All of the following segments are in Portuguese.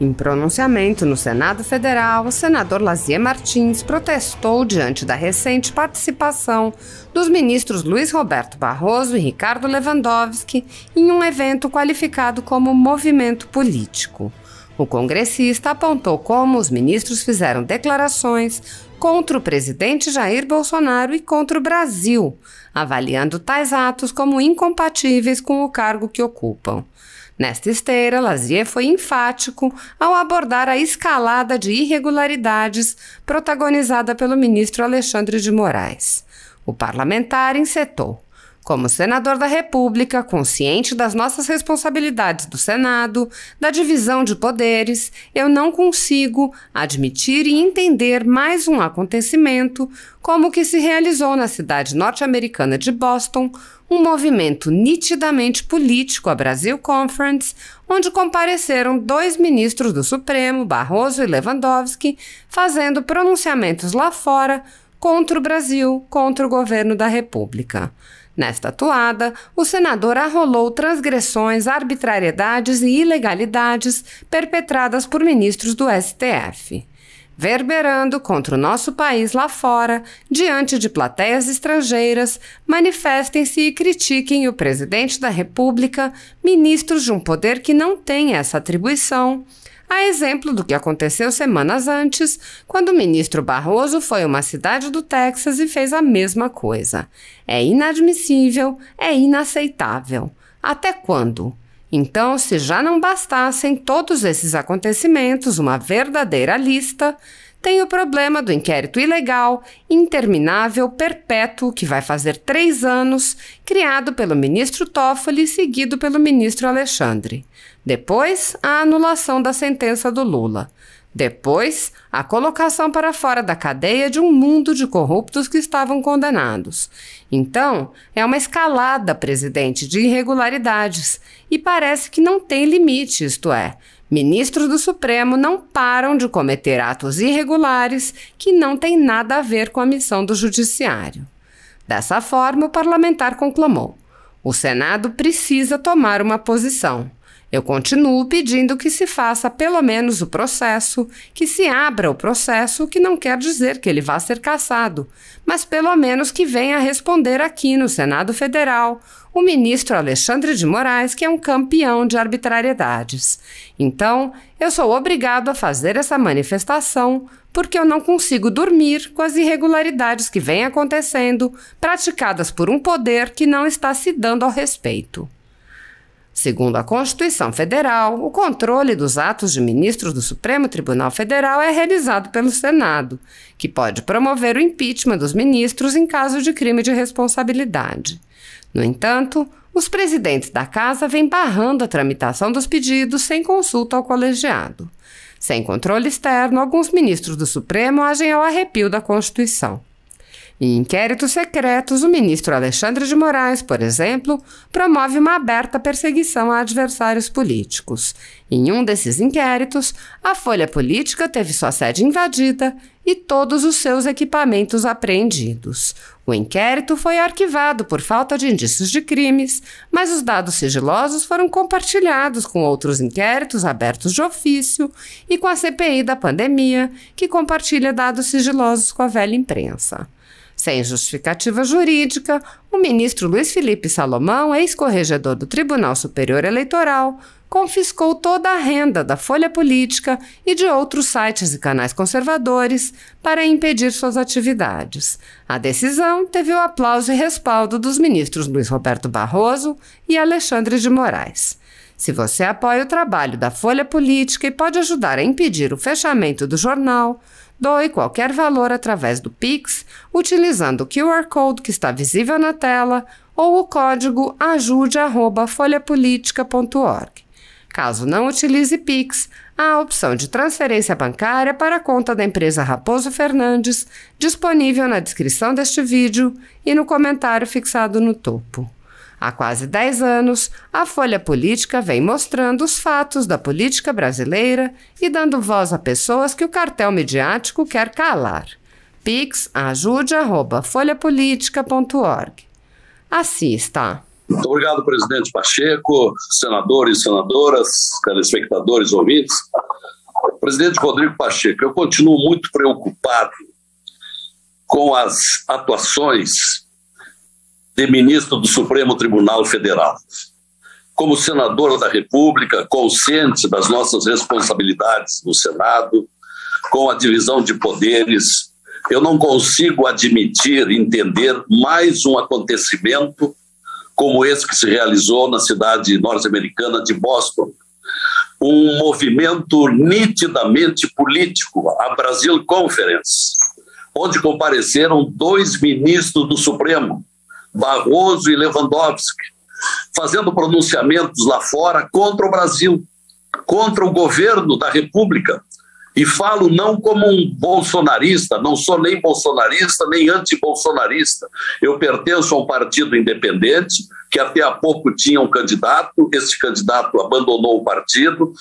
Em pronunciamento no Senado Federal, o senador Lazier Martins protestou diante da recente participação dos ministros Luiz Roberto Barroso e Ricardo Lewandowski em um evento qualificado como movimento político. O congressista apontou como os ministros fizeram declarações contra o presidente Jair Bolsonaro e contra o Brasil, avaliando tais atos como incompatíveis com o cargo que ocupam. Nesta esteira, Lazier foi enfático ao abordar a escalada de irregularidades protagonizada pelo ministro Alexandre de Moraes. O parlamentar encetou: como senador da República, consciente das nossas responsabilidades do Senado, da divisão de poderes, eu não consigo admitir e entender mais um acontecimento como o que se realizou na cidade norte-americana de Boston, um movimento nitidamente político, a Brasil Conference, onde compareceram 2 ministros do Supremo, Barroso e Lewandowski, fazendo pronunciamentos lá fora contra o Brasil, contra o governo da República. Nesta atuada, o senador arrolou transgressões, arbitrariedades e ilegalidades perpetradas por ministros do STF. Verberando contra o nosso país lá fora, diante de plateias estrangeiras, manifestem-se e critiquem o presidente da República, ministros de um poder que não tem essa atribuição, a exemplo do que aconteceu semanas antes, quando o ministro Barroso foi a uma cidade do Texas e fez a mesma coisa. É inadmissível, é inaceitável. Até quando? Então, se já não bastassem todos esses acontecimentos, uma verdadeira lista, tem o problema do inquérito ilegal, interminável, perpétuo, que vai fazer 3 anos, criado pelo ministro Toffoli e seguido pelo ministro Alexandre. Depois, a anulação da sentença do Lula. Depois, a colocação para fora da cadeia de um mundo de corruptos que estavam condenados. Então, é uma escalada, presidente, de irregularidades. E parece que não tem limite, isto é, ministros do Supremo não param de cometer atos irregulares que não têm nada a ver com a missão do Judiciário. Dessa forma, o parlamentar conclamou: o Senado precisa tomar uma posição. Eu continuo pedindo que se faça pelo menos o processo, que se abra o processo, o que não quer dizer que ele vá ser cassado, mas pelo menos que venha responder aqui no Senado Federal o ministro Alexandre de Moraes, que é um campeão de arbitrariedades. Então, eu sou obrigado a fazer essa manifestação porque eu não consigo dormir com as irregularidades que vêm acontecendo, praticadas por um poder que não está se dando ao respeito. Segundo a Constituição Federal, o controle dos atos de ministros do Supremo Tribunal Federal é realizado pelo Senado, que pode promover o impeachment dos ministros em caso de crime de responsabilidade. No entanto, os presidentes da Casa vêm barrando a tramitação dos pedidos sem consulta ao colegiado. Sem controle externo, alguns ministros do Supremo agem ao arrepio da Constituição. Em inquéritos secretos, o ministro Alexandre de Moraes, por exemplo, promove uma aberta perseguição a adversários políticos. Em um desses inquéritos, a Folha Política teve sua sede invadida e todos os seus equipamentos apreendidos. O inquérito foi arquivado por falta de indícios de crimes, mas os dados sigilosos foram compartilhados com outros inquéritos abertos de ofício e com a CPI da pandemia, que compartilha dados sigilosos com a velha imprensa. Sem justificativa jurídica, o ministro Luiz Felipe Salomão, ex-corregedor do Tribunal Superior Eleitoral, confiscou toda a renda da Folha Política e de outros sites e canais conservadores para impedir suas atividades. A decisão teve o aplauso e respaldo dos ministros Luiz Roberto Barroso e Alexandre de Moraes. Se você apoia o trabalho da Folha Política e pode ajudar a impedir o fechamento do jornal, doe qualquer valor através do Pix, utilizando o QR Code que está visível na tela ou o código ajude@folhapolitica.org. Caso não utilize Pix, há a opção de transferência bancária para a conta da empresa Raposo Fernandes, disponível na descrição deste vídeo e no comentário fixado no topo. Há quase 10 anos, a Folha Política vem mostrando os fatos da política brasileira e dando voz a pessoas que o cartel midiático quer calar. Pix ajude@folhapolitica.org. Assista. Muito obrigado, presidente Pacheco, senadores, senadoras, telespectadores, ouvintes. Presidente Rodrigo Pacheco, eu continuo muito preocupado com as atuações de ministro do Supremo Tribunal Federal. Como senador da República, consciente das nossas responsabilidades no Senado, com a divisão de poderes, eu não consigo admitir, entender mais um acontecimento como esse que se realizou na cidade norte-americana de Boston. Um movimento nitidamente político, a Brasil Conference, onde compareceram 2 ministros do Supremo, Barroso e Lewandowski, fazendo pronunciamentos lá fora contra o Brasil, contra o governo da República. E falo não como um bolsonarista, não sou nem bolsonarista, nem anti-bolsonarista. Eu pertenço a um partido independente, que até há pouco tinha um candidato, esse candidato abandonou o partido.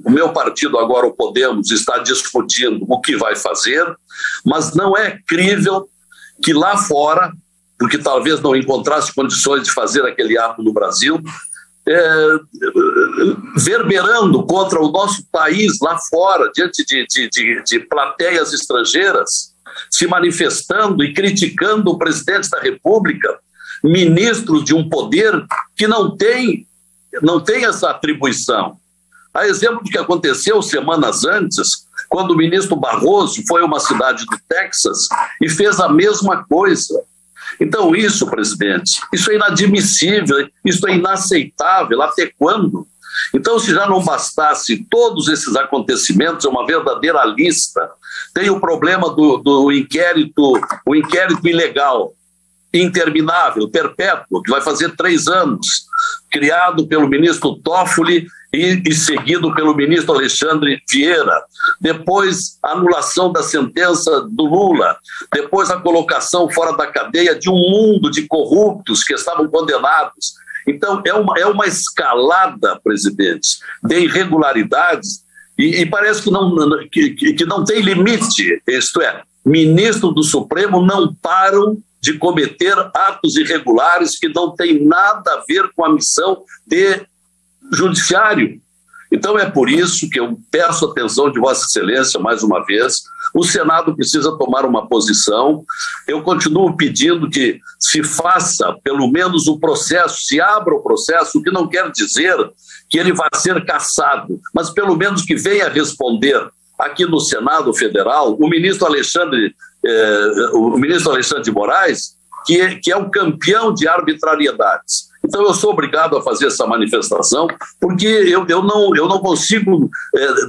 O meu partido, agora o Podemos, está discutindo o que vai fazer, mas não é crível que lá fora, porque talvez não encontrasse condições de fazer aquele ato no Brasil, verberando contra o nosso país lá fora, diante de plateias estrangeiras, se manifestando e criticando o presidente da República, ministros de um poder que não tem essa atribuição. A exemplo do que aconteceu semanas antes, quando o ministro Barroso foi a uma cidade do Texas e fez a mesma coisa. Então isso, presidente, isso é inadmissível, isso é inaceitável, até quando? Então, se já não bastasse todos esses acontecimentos, é uma verdadeira lista, tem o problema do inquérito, o inquérito ilegal, interminável, perpétuo, que vai fazer 3 anos, criado pelo ministro Toffoli e seguido pelo ministro Alexandre Vieira, depois a anulação da sentença do Lula, depois a colocação fora da cadeia de um mundo de corruptos que estavam condenados. Então é uma escalada, presidente, de irregularidades e parece que não tem limite, isto é, ministros do Supremo não param de cometer atos irregulares que não têm nada a ver com a missão de judiciário. Então é por isso que eu peço a atenção de Vossa Excelência mais uma vez. O Senado precisa tomar uma posição. Eu continuo pedindo que se faça pelo menos o processo, se abra o processo, o que não quer dizer que ele vai ser cassado, mas pelo menos que venha responder aqui no Senado Federal o ministro Alexandre de Moraes, que é o campeão de arbitrariedades. Então eu sou obrigado a fazer essa manifestação porque eu não consigo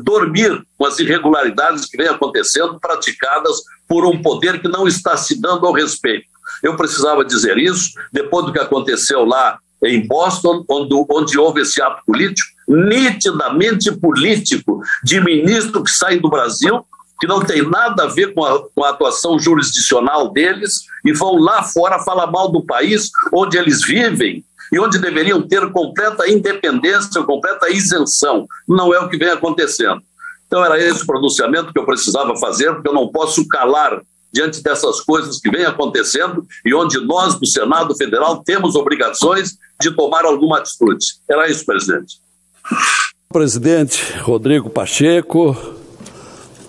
dormir com as irregularidades que vêm acontecendo, praticadas por um poder que não está se dando ao respeito. Eu precisava dizer isso depois do que aconteceu lá em Boston, onde houve esse ato político, nitidamente político, de ministro que saem do Brasil, que não tem nada a ver com a atuação jurisdicional deles, e vão lá fora falar mal do país onde eles vivem e onde deveriam ter completa independência, completa isenção. Não é o que vem acontecendo. Então era esse o pronunciamento que eu precisava fazer, porque eu não posso calar diante dessas coisas que vêm acontecendo e onde nós, do Senado Federal, temos obrigações de tomar alguma atitude. Era isso, presidente. Presidente Rodrigo Pacheco,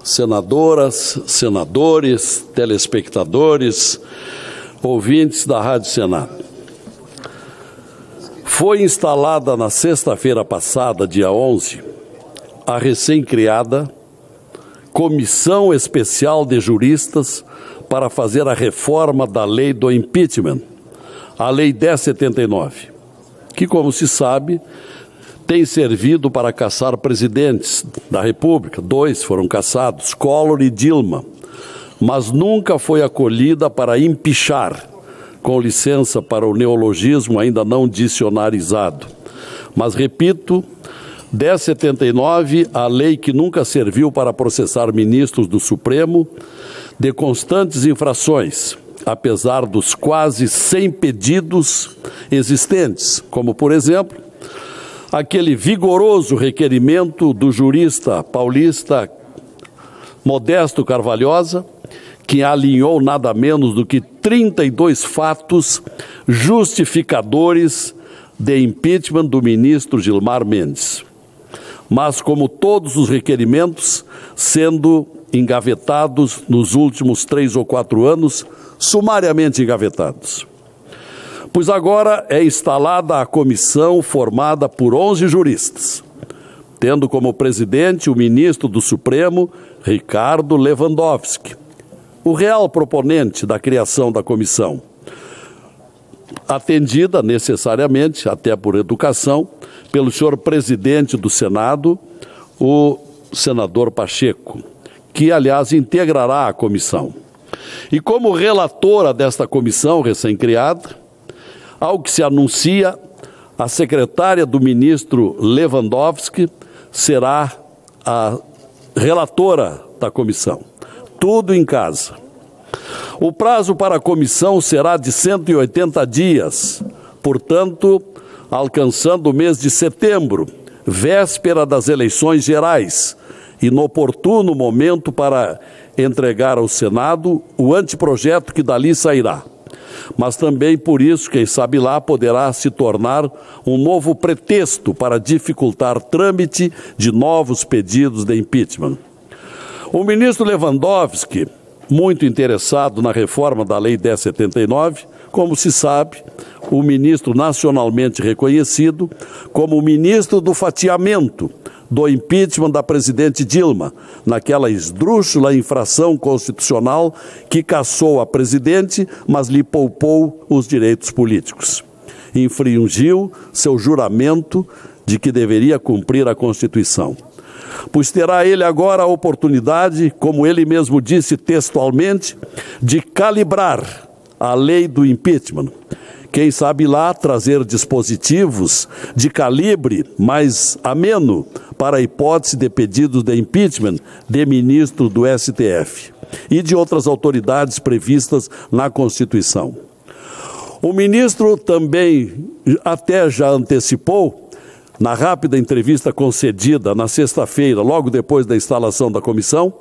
senadoras, senadores, telespectadores, ouvintes da Rádio Senado. Foi instalada na sexta-feira passada, dia 11, a recém-criada Comissão Especial de Juristas para fazer a reforma da lei do impeachment, a Lei 1079, que, como se sabe, tem servido para caçar presidentes da República. 2 foram caçados, Collor e Dilma, mas nunca foi acolhida para impeachar, com licença para o neologismo ainda não dicionarizado. Mas, repito, 1079, a lei que nunca serviu para processar ministros do Supremo de constantes infrações, apesar dos quase 100 pedidos existentes, como, por exemplo, aquele vigoroso requerimento do jurista paulista Modesto Carvalhosa, que alinhou nada menos do que 32 fatos justificadores de impeachment do ministro Gilmar Mendes. mas como todos os requerimentos sendo engavetados nos últimos 3 ou 4 anos, sumariamente engavetados. Pois agora é instalada a comissão formada por 11 juristas, tendo como presidente o ministro do Supremo, Ricardo Lewandowski, o real proponente da criação da comissão, atendida necessariamente, até por educação, pelo senhor presidente do Senado, o senador Pacheco, que, aliás, integrará a comissão. E como relatora desta comissão recém-criada, ao que se anuncia, a secretária do ministro Lewandowski será a relatora da comissão. Tudo em casa. O prazo para a comissão será de 180 dias, portanto, alcançando o mês de setembro, véspera das eleições gerais, inoportuno momento para entregar ao Senado o anteprojeto que dali sairá. Mas também por isso, quem sabe lá, poderá se tornar um novo pretexto para dificultar trâmite de novos pedidos de impeachment. O ministro Lewandowski, muito interessado na reforma da Lei 1079, como se sabe, o ministro nacionalmente reconhecido como o ministro do fatiamento, do impeachment da presidente Dilma, naquela esdrúxula infração constitucional que cassou a presidente, mas lhe poupou os direitos políticos. Infringiu seu juramento de que deveria cumprir a Constituição. Pois terá ele agora a oportunidade, como ele mesmo disse textualmente, de calibrar a lei do impeachment. Quem sabe lá trazer dispositivos de calibre mais ameno para a hipótese de pedidos de impeachment de ministro do STF e de outras autoridades previstas na Constituição. O ministro também até já antecipou, na rápida entrevista concedida na sexta-feira, logo depois da instalação da comissão,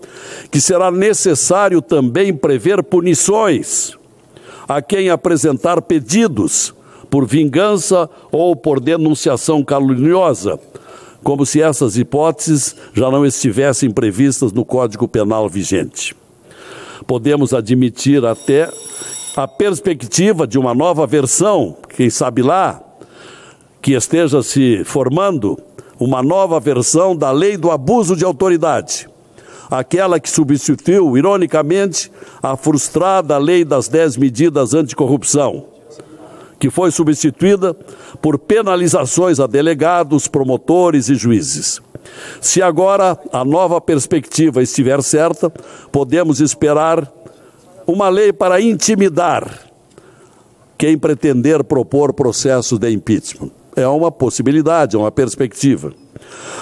que será necessário também prever punições a quem apresentar pedidos por vingança ou por denunciação caluniosa, como se essas hipóteses já não estivessem previstas no Código Penal vigente. Podemos admitir até a perspectiva de uma nova versão, quem sabe lá, que esteja se formando uma nova versão da Lei do Abuso de Autoridade, aquela que substituiu, ironicamente, a frustrada Lei das 10 Medidas Anticorrupção, que foi substituída por penalizações a delegados, promotores e juízes. Se agora a nova perspectiva estiver certa, podemos esperar uma lei para intimidar quem pretender propor processo de impeachment. É uma possibilidade, é uma perspectiva.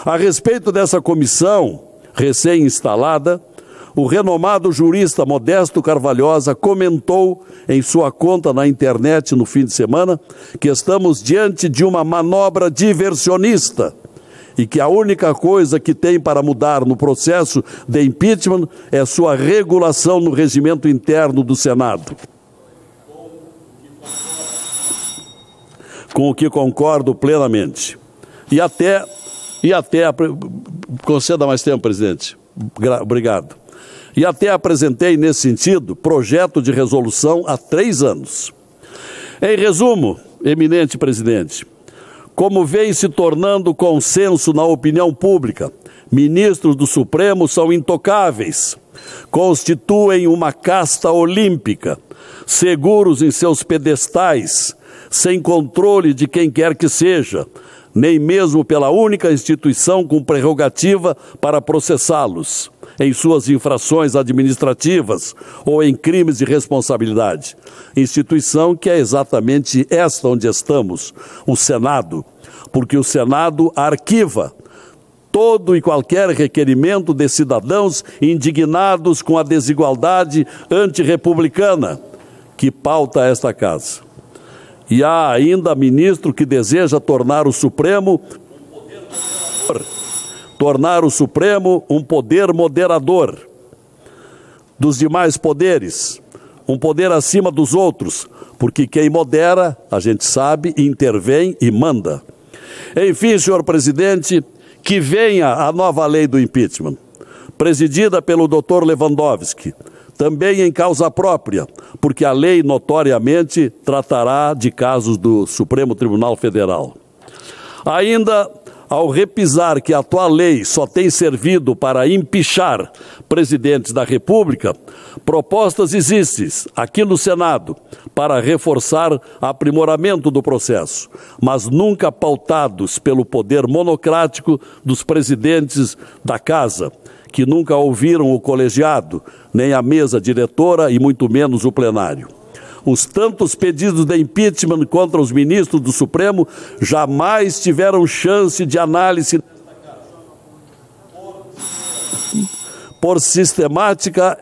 A respeito dessa comissão recém-instalada, o renomado jurista Modesto Carvalhosa comentou em sua conta na internet no fim de semana que estamos diante de uma manobra diversionista e que a única coisa que tem para mudar no processo de impeachment é sua regulação no regimento interno do Senado. Com o que concordo plenamente. E até conceda mais tempo, presidente. Obrigado. E até apresentei, nesse sentido, projeto de resolução há 3 anos. Em resumo, eminente presidente, como vem se tornando consenso na opinião pública, ministros do Supremo são intocáveis, constituem uma casta olímpica, seguros em seus pedestais, sem controle de quem quer que seja, nem mesmo pela única instituição com prerrogativa para processá-los em suas infrações administrativas ou em crimes de responsabilidade. Instituição que é exatamente esta onde estamos, o Senado, porque o Senado arquiva todo e qualquer requerimento de cidadãos indignados com a desigualdade antirrepublicana que pauta esta casa. E há ainda ministro que deseja tornar o Supremo um poder moderador dos demais poderes, um poder acima dos outros, porque quem modera, a gente sabe, intervém e manda. Enfim, senhor presidente, que venha a nova lei do impeachment, presidida pelo Dr. Lewandowski, também em causa própria, porque a lei notoriamente tratará de casos do Supremo Tribunal Federal. Ainda, ao repisar que a atual lei só tem servido para empichar presidentes da República, propostas existem aqui no Senado para reforçar aprimoramento do processo, mas nunca pautados pelo poder monocrático dos presidentes da Casa, que nunca ouviram o colegiado, nem a mesa diretora e muito menos o plenário. Os tantos pedidos de impeachment contra os ministros do Supremo jamais tiveram chance de análise por sistemática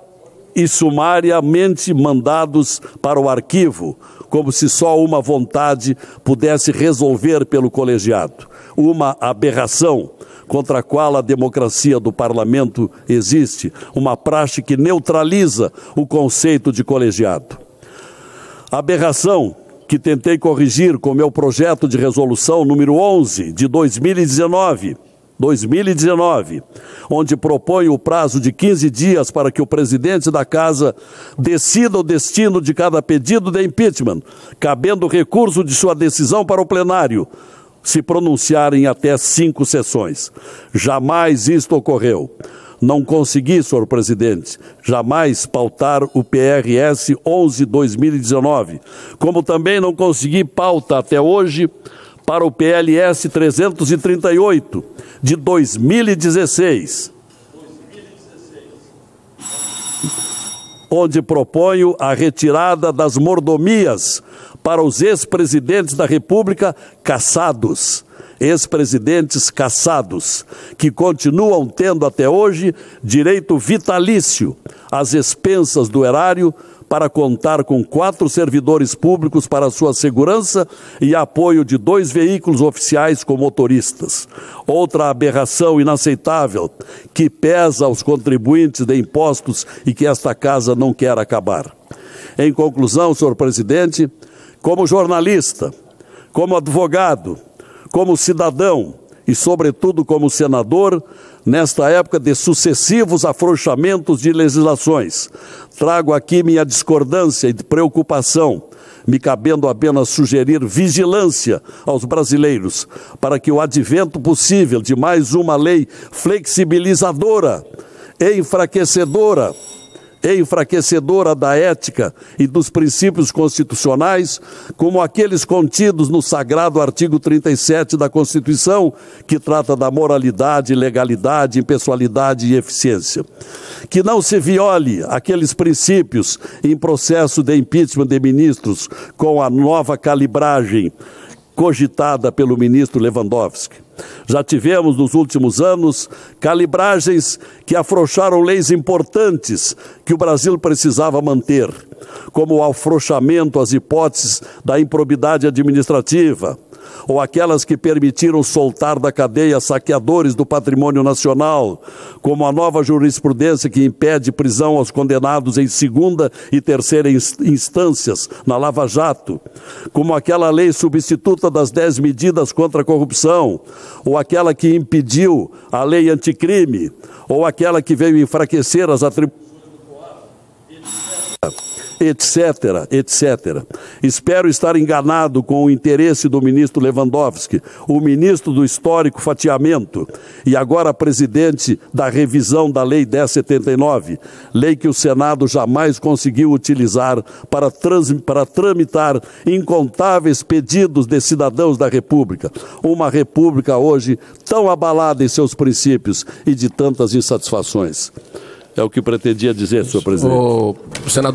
e sumariamente mandados para o arquivo, como se só uma vontade pudesse resolver pelo colegiado. Uma aberração contra a qual a democracia do parlamento existe, uma praxe que neutraliza o conceito de colegiado. Aberração que tentei corrigir com meu projeto de resolução número 11 de 2019, onde proponho o prazo de 15 dias para que o presidente da Casa decida o destino de cada pedido de impeachment, cabendo recurso de sua decisão para o plenário, se pronunciarem até 5 sessões. Jamais isto ocorreu. Não consegui, senhor presidente, jamais pautar o PRS 11/2019, como também não consegui pauta até hoje para o PLS 338 de 2016, onde proponho a retirada das mordomias para os ex-presidentes da República cassados, ex-presidentes cassados, que continuam tendo até hoje direito vitalício às expensas do erário para contar com 4 servidores públicos para sua segurança e apoio de 2 veículos oficiais com motoristas. Outra aberração inaceitável que pesa aos contribuintes de impostos e que esta Casa não quer acabar. Em conclusão, senhor presidente, como jornalista, como advogado, como cidadão e, sobretudo, como senador, nesta época de sucessivos afrouxamentos de legislações, trago aqui minha discordância e preocupação, me cabendo apenas sugerir vigilância aos brasileiros para que o advento possível de mais uma lei flexibilizadora e enfraquecedora da ética e dos princípios constitucionais, como aqueles contidos no sagrado artigo 37 da Constituição, que trata da moralidade, legalidade, impessoalidade e eficiência. Que não se viole aqueles princípios em processo de impeachment de ministros com a nova calibragem cogitada pelo ministro Lewandowski. Já tivemos nos últimos anos calibragens que afrouxaram leis importantes que o Brasil precisava manter, como o afrouxamento às hipóteses da improbidade administrativa, ou aquelas que permitiram soltar da cadeia saqueadores do patrimônio nacional, como a nova jurisprudência que impede prisão aos condenados em segunda e terceira instâncias na Lava Jato, como aquela lei substituta das 10 medidas contra a corrupção, ou aquela que impediu a lei anticrime, ou aquela que veio enfraquecer as atribuições etc. Espero estar enganado com o interesse do ministro Lewandowski, o ministro do histórico fatiamento e agora presidente da revisão da Lei 1079, lei que o Senado jamais conseguiu utilizar para tramitar incontáveis pedidos de cidadãos da República. Uma República hoje tão abalada em seus princípios e de tantas insatisfações. É o que pretendia dizer, senhor presidente. O senador